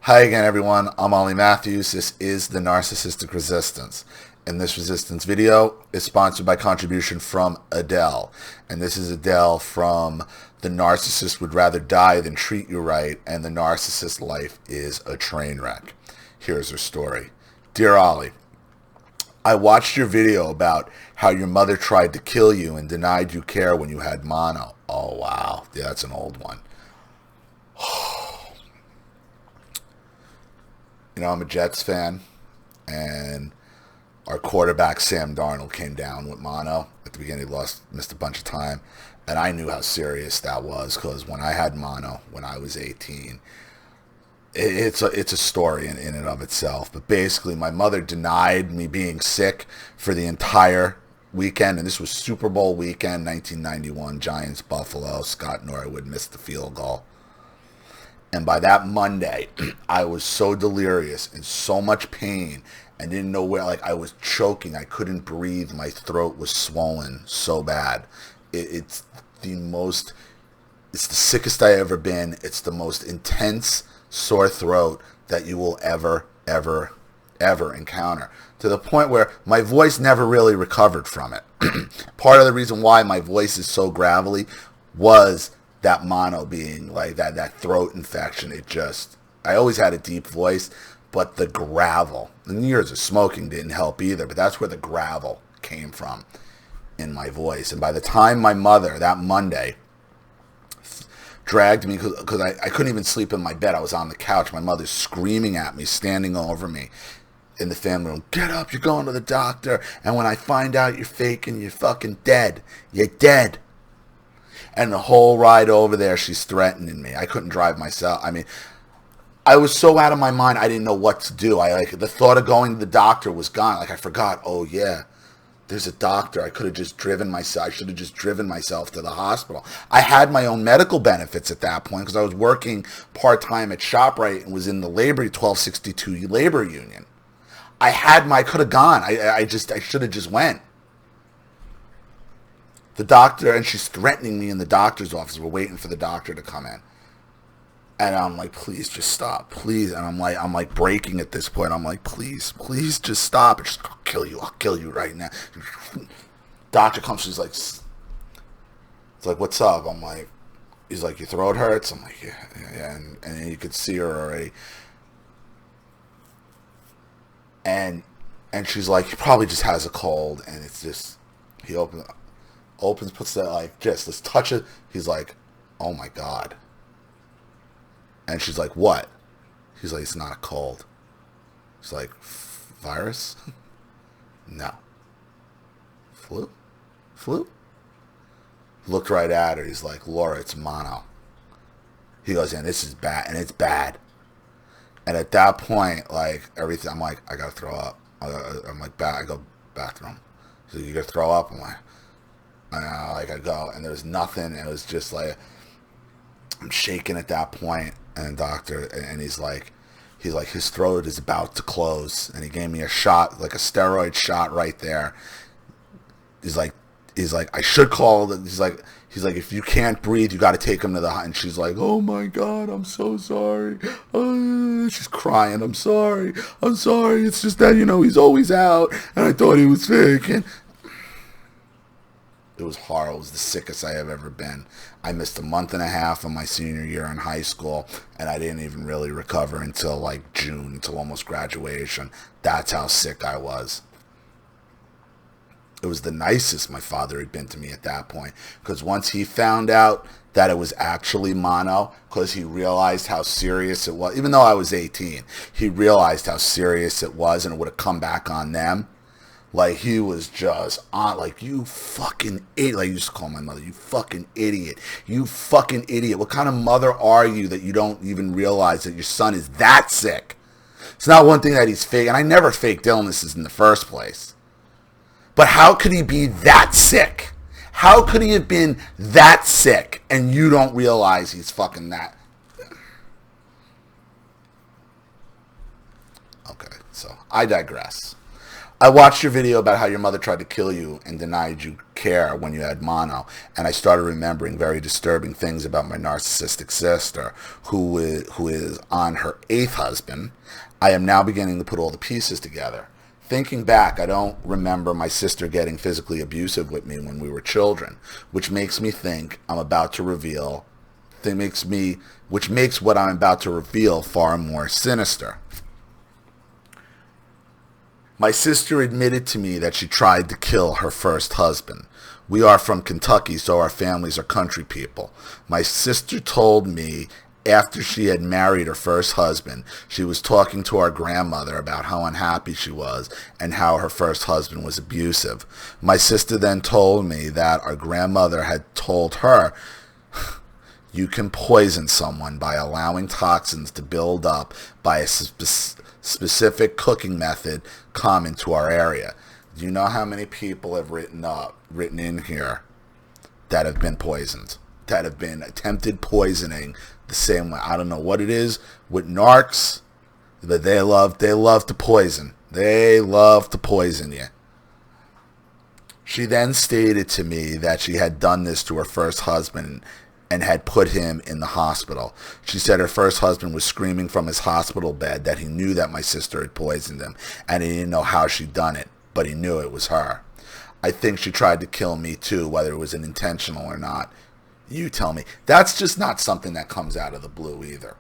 Hi again, everyone. I'm Ollie Matthews. This is the Narcissistic Resistance. And this resistance video is sponsored by contribution from Adele. And this is Adele from The Narcissist Would Rather Die Than Treat You Right, and The Narcissist Life is a Train Wreck. Here's her story. Dear Ollie, I watched your video about how your mother tried to kill you and denied you care when you had mono. Oh, wow. Yeah, that's an old one. You know, I'm a Jets fan, and our quarterback, Sam Darnold, came down with mono. At the beginning, he missed a bunch of time, and I knew how serious that was because when I had mono when I was 18, it's a story in and of itself. But basically, my mother denied me being sick for the entire weekend, and this was Super Bowl weekend, 1991, Giants-Buffalo. Scott Norwood missed the field goal. And by that Monday, I was so delirious, in so much pain, and didn't know where, like, I was choking. I couldn't breathe. My throat was swollen so bad. It's the sickest I ever been. It's the most intense sore throat that you will ever encounter. To the point where my voice never really recovered from it. Part of the reason why my voice is so gravelly was that mono being like that throat infection. I always had a deep voice, but the gravel, and years of smoking didn't help either, but that's where the gravel came from in my voice. And by the time my mother, that Monday, dragged me, because I couldn't even sleep in my bed, I was on the couch, my mother's screaming at me, standing over me in the family room, get up, you're going to the doctor, and when I find out you're faking, you're fucking dead. You're dead. And the whole ride over there, she's threatening me. I couldn't drive myself. I mean, I was so out of my mind, I didn't know what to do. The thought of going to the doctor was gone. Like, I forgot, oh yeah, there's a doctor. I should have just driven myself to the hospital. I had my own medical benefits at that point because I was working part-time at ShopRite and was in the 1262 labor union. I could have gone. I should have just went. The doctor, and she's threatening me in the doctor's office. We're waiting for the doctor to come in. And I'm like, please just stop, please. And I'm like breaking at this point. I'm like, please just stop. And she's like, I'll kill you right now. Doctor comes, she's like, it's like, what's up? I'm like, he's like, your throat hurts? I'm like, yeah. And you could see her already. And she's like, he probably just has a cold. And it's just, he opens, puts that, like, just, let's touch it. He's like, oh my God. And she's like, what? He's like, it's not a cold. She's like, virus? No. Flu? Looked right at her. He's like, Laura, it's mono. He goes, and this is bad, and it's bad. And at that point, like, everything, I'm like, I gotta throw up. I'm like, I go bathroom. He's like, you gotta throw up? I'm like, I go, and there's nothing. And it was just like, I'm shaking at that point. And the doctor, and he's like, his throat is about to close. And he gave me a shot, like a steroid shot right there. He's like, I should call. He's like, if you can't breathe, you got to take him to the hospital. And she's like, oh my God, I'm so sorry. She's crying. I'm sorry. It's just that, he's always out. And I thought he was sick. And it was horrible. It was the sickest I have ever been. I missed a month and a half of my senior year in high school, and I didn't even really recover until like June, until almost graduation. That's how sick I was. It was the nicest my father had been to me at that point, because once he found out that it was actually mono, because he realized how serious it was, even though I was 18, he realized how serious it was, and it would have come back on them. Like, he was just on, like, you fucking idiot. Like, I used to call my mother, you fucking idiot. You fucking idiot. What kind of mother are you that you don't even realize that your son is that sick? It's not one thing that he's fake, and I never faked illnesses in the first place. But how could he be that sick? How could he have been that sick and you don't realize he's fucking that? Okay, so I digress. I watched your video about how your mother tried to kill you and denied you care when you had mono. And I started remembering very disturbing things about my narcissistic sister, who is on her 8th husband. I am now beginning to put all the pieces together. Thinking back, I don't remember my sister getting physically abusive with me when we were children, which makes me think I'm about to reveal, which makes what I'm about to reveal far more sinister. My sister admitted to me that she tried to kill her first husband. We are from Kentucky, so our families are country people. My sister told me after she had married her first husband, she was talking to our grandmother about how unhappy she was and how her first husband was abusive. My sister then told me that our grandmother had told her, you can poison someone by allowing toxins to build up by a specific cooking method common to our area. Do you know how many people have written in here that have been poisoned, that have been attempted poisoning the same way? I don't know what it is with narcs, but they love to poison. They love to poison you. She then stated to me that she had done this to her first husband and had put him in the hospital. She said her first husband was screaming from his hospital bed that he knew that my sister had poisoned him, and he didn't know how she'd done it, but he knew it was her. I think she tried to kill me too, whether it was intentional or not. You tell me. That's just not something that comes out of the blue either.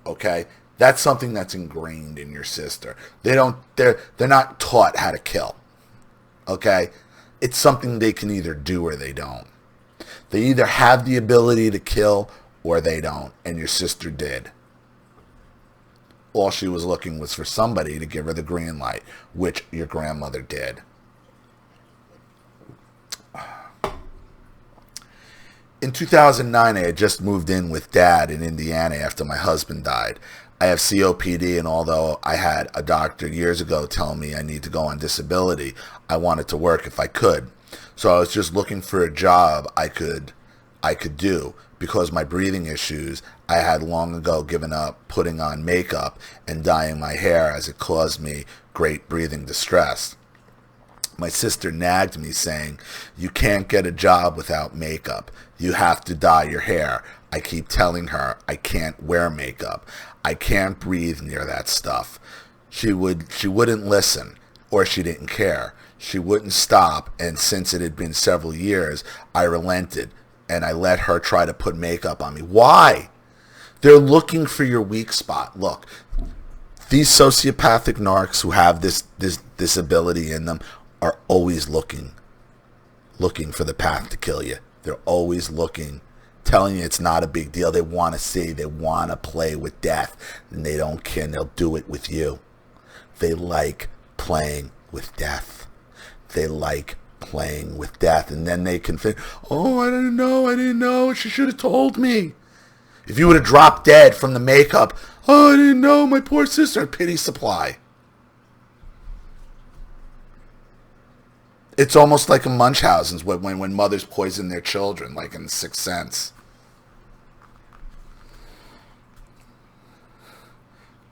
Okay? That's something that's ingrained in your sister. They're not taught how to kill. Okay? It's something they can either do or they don't. They either have the ability to kill or they don't, and your sister did. All she was looking was for somebody to give her the green light, which your grandmother did. In 2009, I had just moved in with Dad in Indiana after my husband died. I have COPD, and although I had a doctor years ago tell me I need to go on disability, I wanted to work if I could. So I was just looking for a job I could do. Because my breathing issues, I had long ago given up putting on makeup and dyeing my hair as it caused me great breathing distress. My sister nagged me saying, you can't get a job without makeup. You have to dye your hair. I keep telling her I can't wear makeup. I can't breathe near that stuff. She wouldn't listen, or she didn't care. She wouldn't stop, and since it had been several years, I relented, and I let her try to put makeup on me. Why? They're looking for your weak spot. Look, these sociopathic narcs who have this ability in them are always looking for the path to kill you. They're always looking, telling you it's not a big deal. They want to see, they want to play with death, and they don't care, and they'll do it with you. They like playing with death. They like playing with death, and then they can think, oh, I didn't know, she should have told me. If you would have dropped dead from the makeup, oh, I didn't know, my poor sister, pity supply. It's almost like in Munchausen's when mothers poison their children, like in The Sixth Sense.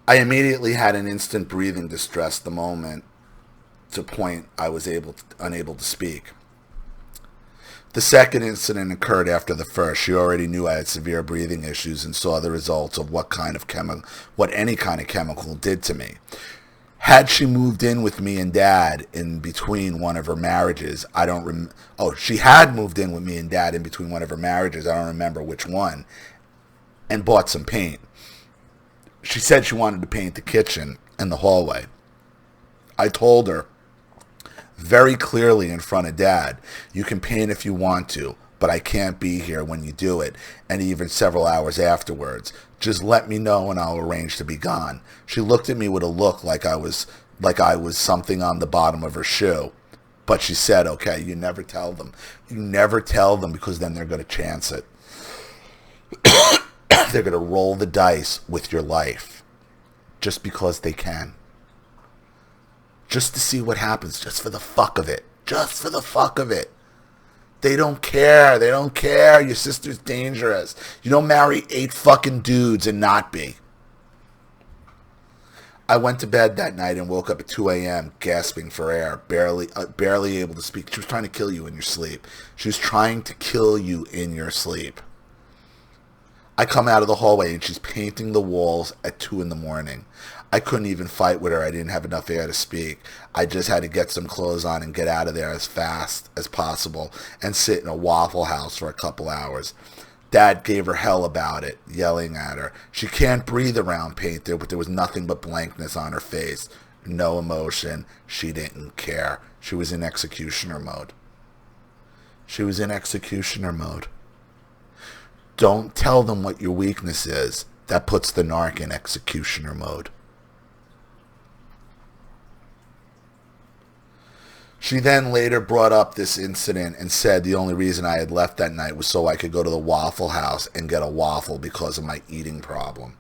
I immediately had an instant breathing distress the moment to point I was unable to speak. The second incident occurred after the first. She already knew I had severe breathing issues and saw the results of what any kind of chemical did to me. Had she moved in with me and Dad in between one of her marriages, she had moved in with me and Dad in between one of her marriages, I don't remember which one, and bought some paint. She said she wanted to paint the kitchen and the hallway. I told her very clearly in front of Dad, you can paint if you want to, but I can't be here when you do it, and even several hours afterwards. Just let me know and I'll arrange to be gone. She looked at me with a look like I was something on the bottom of her shoe. But she said, okay, you never tell them. You never tell them, because then they're going to chance it. They're going to roll the dice with your life just because they can. Just to see what happens, just for the fuck of it. Just for the fuck of it. They don't care. They don't care. Your sister's dangerous. You don't marry 8 fucking dudes and not be. I went to bed that night and woke up at 2 a.m. gasping for air, barely able to speak. She was trying to kill you in your sleep. She was trying to kill you in your sleep. I come out of the hallway and she's painting the walls at 2 in the morning. I couldn't even fight with her. I didn't have enough air to speak. I just had to get some clothes on and get out of there as fast as possible and sit in a Waffle House for a couple hours. Dad gave her hell about it, yelling at her. She can't breathe around paint there, but there was nothing but blankness on her face. No emotion. She didn't care. She was in executioner mode. She was in executioner mode. Don't tell them what your weakness is. That puts the narc in executioner mode. She then later brought up this incident and said the only reason I had left that night was so I could go to the Waffle House and get a waffle because of my eating problem.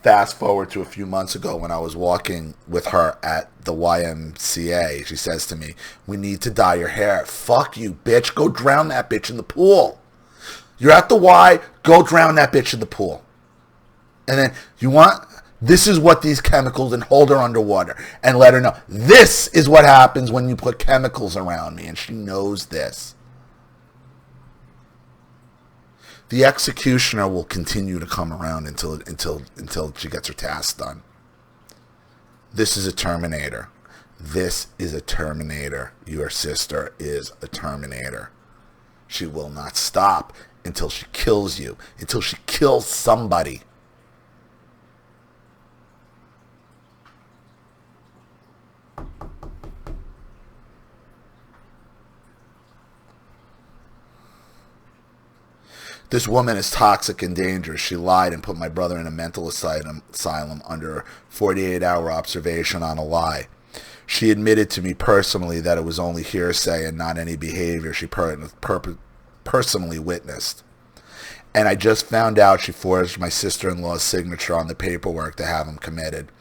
Fast forward to a few months ago when I was walking with her at the YMCA. She says to me, "We need to dye your hair." Fuck you, bitch. Go drown that bitch in the pool. You're at the Y, go drown that bitch in the pool. And then this is what these chemicals, and hold her underwater and let her know. This is what happens when you put chemicals around me, and she knows this. The executioner will continue to come around until she gets her task done. This is a Terminator. This is a Terminator. Your sister is a Terminator. She will not stop until she kills you, until she kills somebody. This woman is toxic and dangerous. She lied and put my brother in a mental asylum under 48-hour observation on a lie. She admitted to me personally that it was only hearsay and not any behavior she personally witnessed. And I just found out she forged my sister-in-law's signature on the paperwork to have him committed.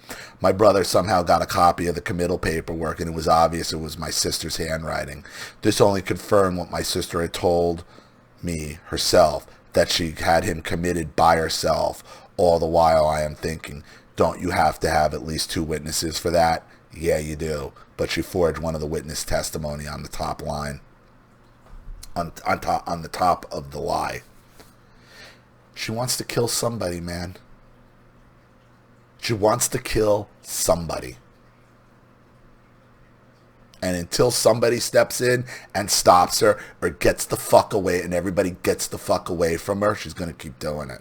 My brother somehow got a copy of the committal paperwork, and it was obvious it was my sister's handwriting. This only confirmed what my sister had told me herself, that she had him committed by herself. All the while I am thinking, don't you have to have at least 2 witnesses for that? Yeah, you do. But she forged one of the witness testimony on the top line. On the top of the lie. She wants to kill somebody, man. She wants to kill somebody. And until somebody steps in and stops her or gets the fuck away, and everybody gets the fuck away from her, she's going to keep doing it.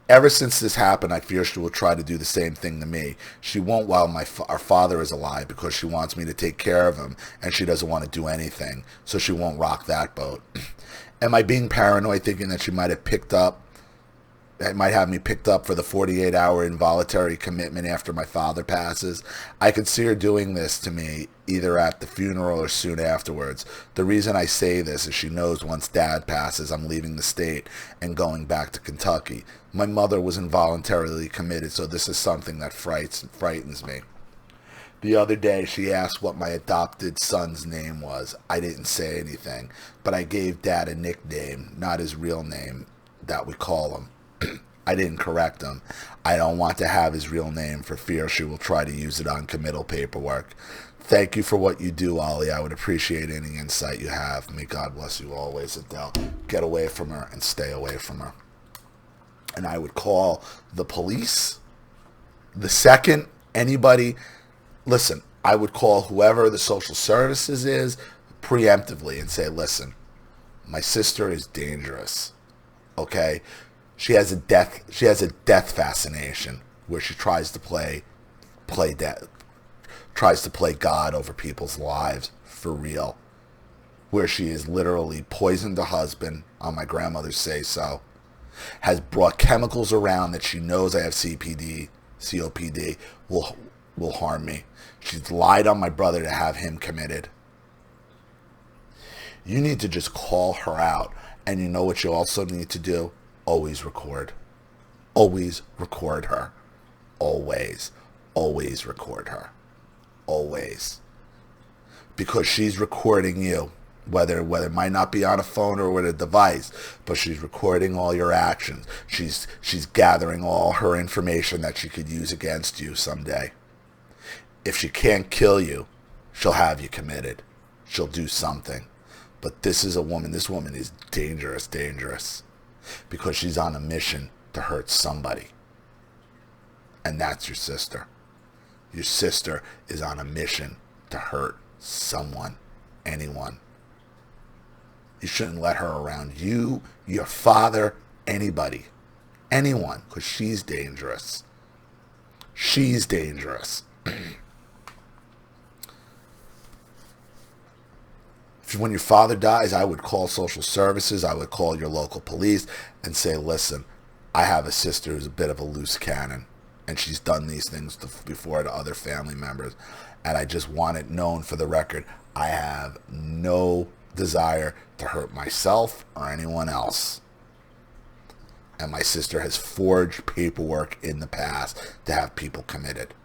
Ever since this happened, I fear she will try to do the same thing to me. She won't while our father is alive because she wants me to take care of him, and she doesn't want to do anything, so she won't rock that boat. Am I being paranoid, thinking that she might have me picked up for the 48-hour involuntary commitment after my father passes? I could see her doing this to me either at the funeral or soon afterwards. The reason I say this is she knows once Dad passes, I'm leaving the state and going back to Kentucky. My mother was involuntarily committed, so this is something that frightens me. The other day, she asked what my adopted son's name was. I didn't say anything, but I gave Dad a nickname, not his real name, that we call him. I didn't correct him. I don't want to have his real name for fear she will try to use it on committal paperwork. Thank you for what you do, Ollie. I would appreciate any insight you have. May God bless you always, Adele. Get away from her and stay away from her. And I would call the police. The second anybody... Listen, I would call whoever the social services is preemptively and say, listen, my sister is dangerous. Okay? She has a death fascination where she tries to play God over people's lives for real. Where she has literally poisoned a husband, on my grandmother's say so, has brought chemicals around that she knows I have COPD, will harm me. She's lied on my brother to have him committed. You need to just call her out. And you know what you also need to do? Always record. Always record her. Always. Always record her. Always. Because she's recording you. Whether it might not be on a phone or with a device, but she's recording all your actions. She's gathering all her information that she could use against you someday. If she can't kill you, she'll have you committed. She'll do something. But this woman is dangerous, because she's on a mission to hurt somebody. And that's your sister. Your sister is on a mission to hurt someone, anyone. You shouldn't let her around you, your father, anybody, anyone, because she's dangerous. She's dangerous. When your father dies, I would call social services. I would call your local police and say, listen, I have a sister who's a bit of a loose cannon, and she's done these things before to other family members. And I just want it known for the record, I have no desire to hurt myself or anyone else. And my sister has forged paperwork in the past to have people committed.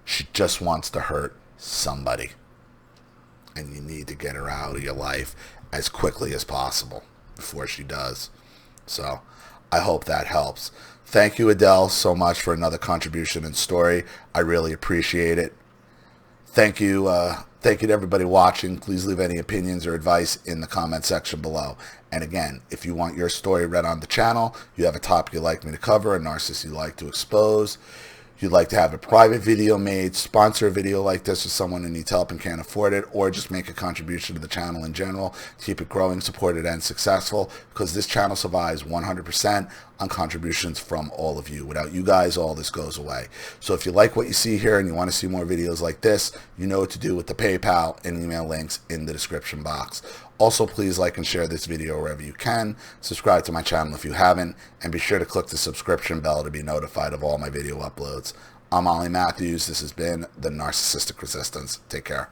She just wants to hurt somebody. And you need to get her out of your life as quickly as possible before she does. So I hope that helps. Thank you, Adele, so much for another contribution and story. I really appreciate it. Thank you to everybody watching. Please leave any opinions or advice in the comment section below. And again, if you want your story read on the channel, you have a topic you'd like me to cover, a narcissist you'd like to expose, you'd like to have a private video made, sponsor a video like this with someone who needs help and can't afford it, or just make a contribution to the channel in general to keep it growing, supported, and successful, because this channel survives 100% on contributions from all of you. Without you guys, all this goes away. So if you like what you see here and you want to see more videos like this, you know what to do with the PayPal and email links in the description box. Also, please like and share this video wherever you can. Subscribe to my channel if you haven't, and be sure to click the subscription bell to be notified of all my video uploads. I'm Ollie Matthews. This has been The Narcissistic Resistance. Take care.